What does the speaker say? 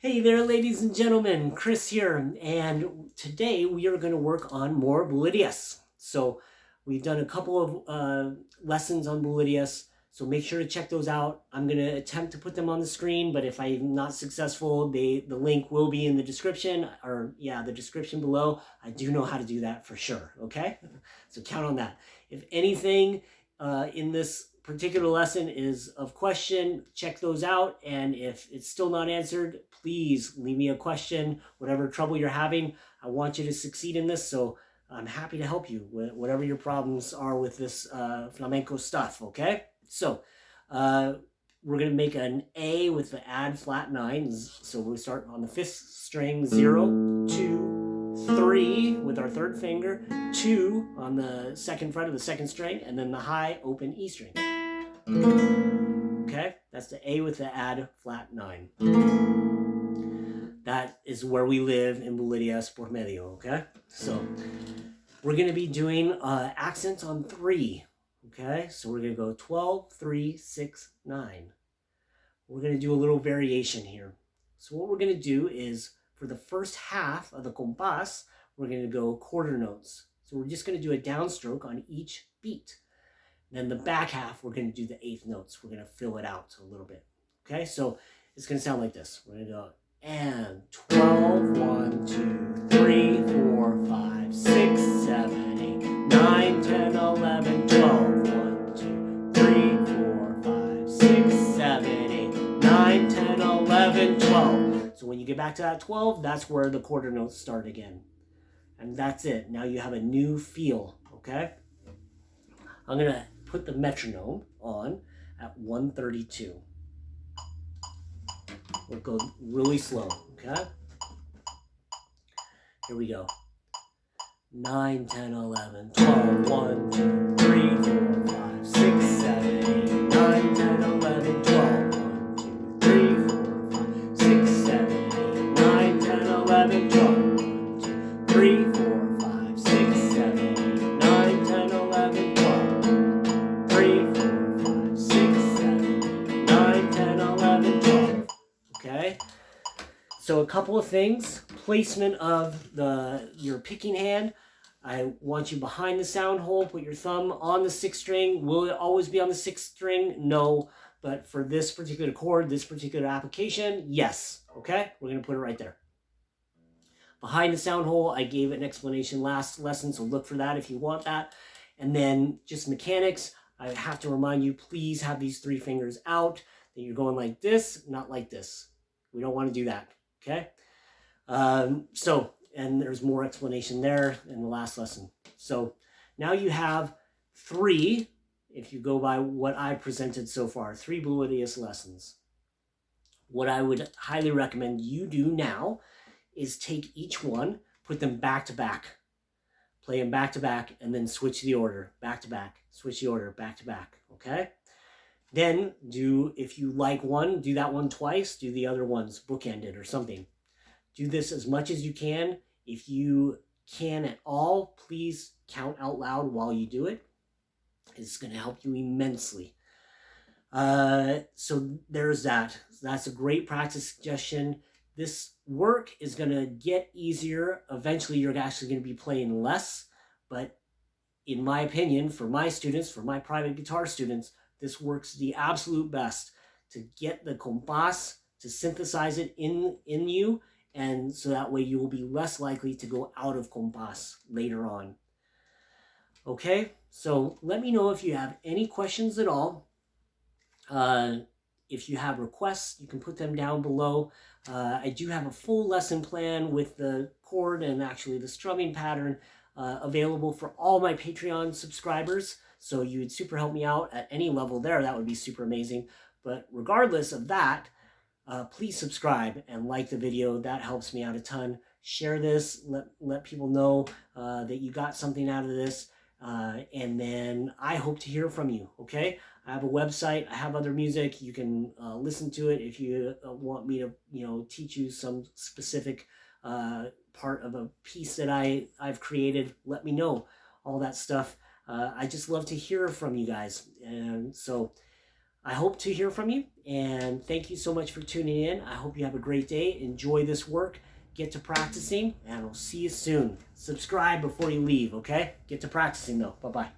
Hey there, ladies and gentlemen, Chris here, and today we are going to work on more Bulerias. So we've done a couple of lessons on Bulerias, so make sure to check those out. I'm going to attempt to put them on the screen, but if I'm not successful, the link will be in the description, the description below. I do know how to do that for sure, okay? So count on that. If anything in this particular lesson is of question, check those out, and if it's still not answered, please leave me a question, whatever trouble you're having. I want you to succeed in this, so I'm happy to help you with whatever your problems are with this flamenco stuff, okay? So we're going to make an A with the add flat 9s, so we'll start on the 5th string, 0, 2, 3 with our 3rd finger, 2 on the 2nd fret of the 2nd string, and then the high open E string. Okay, that's the A with the add flat 9. That is where we live in Bulerias por medio, okay? So we're going to be doing accents on 3, okay? So we're going to go 12, 3, 6, 9. We're going to do a little variation here. So what we're going to do is, for the first half of the compas, we're going to go quarter notes. So we're just going to do a downstroke on each beat. Then the back half, we're going to do the 8th notes. We're going to fill it out a little bit. Okay, so it's going to sound like this. We're going to go, and 12, 1, 2, 3, 4, 5, 6, 7, 8, 9, 10, 11, 12, 1, 2, 3, 4, 5, 6, 7, 8, 9, 10, 11, 12. So when you get back to that 12, that's where the quarter notes start again. And that's it. Now you have a new feel, okay? I'm going to put the metronome on at 132. We'll go really slow, okay? Here we go. 9, 10, 11, 12, 1, 2, 3, 4, 5, 6, 7, 8, 9, 10, 11, 12, 1, 2, 3, 4, 5, 6, 7, 8, 9, 10, 11, 12, 1, 2, 3, 4, 5, 6, 7, 8, 9, 10, 11, 12, 3, 4, 5, 6, 7, 8, 9, 10, 11, 12. Okay? So a couple of things. Placement of your picking hand. I want you behind the sound hole. Put your thumb on the 6th string. Will it always be on the 6th string? No. But for this particular chord, this particular application, yes. Okay? We're going to put it right there. Behind the sound hole, I gave an explanation last lesson, so look for that if you want that. And then just mechanics, I have to remind you, please have these 3 fingers out, that you're going like this, not like this. We don't want to do that, okay? And there's more explanation there in the last lesson. So now you have 3, if you go by what I presented so far, 3 Bulerias lessons. What I would highly recommend you do now is take each one, put them back to back, play them back to back, and then switch the order, back to back, switch the order, back to back, okay? Then if you like one, do that one twice, do the other ones bookended or something. Do this as much as you can. If you can at all, please count out loud while you do it. It's going to help you immensely. So there's that. That's a great practice suggestion. This work is going to get easier. Eventually, you're actually going to be playing less. But in my opinion, for my students, for my private guitar students, this works the absolute best to get the compas, to synthesize it in you, and so that way you will be less likely to go out of compas later on. Okay, so let me know if you have any questions at all. If you have requests, you can put them down below. I do have a full lesson plan with the chord and actually the strumming pattern available for all my Patreon subscribers. So you would super help me out at any level there. That would be super amazing. But regardless of that, please subscribe and like the video. That helps me out a ton. Share this. Let people know that you got something out of this. And then I hope to hear from you, okay? I have a website. I have other music. You can listen to it if you want me to, teach you some specific part of a piece that I've created. Let me know all that stuff. I just love to hear from you guys. And so I hope to hear from you, and thank you so much for tuning in. I hope you have a great day. Enjoy this work. Get to practicing, and I'll see you soon. Subscribe before you leave, okay? Get to practicing, though. Bye-bye.